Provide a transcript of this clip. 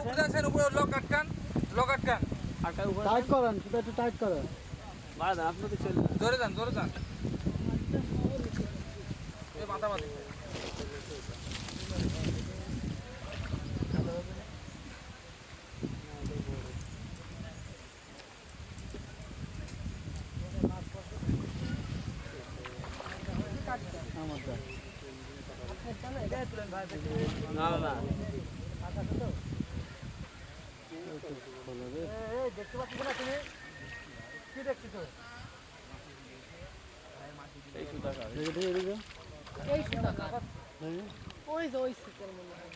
উঠতেছেন উপরে লক আটকান আটকান উপরে টাইট করেন, সেটা একটু টাইট করেন। বাড়া দেন আপনি তো চলে জোরে যান এই মাথা মাথা না দেখতে পাচ্ছি না তুমি কি দেখতেছো এই সুতাকার ওই যে ওই সুতার মনে হয়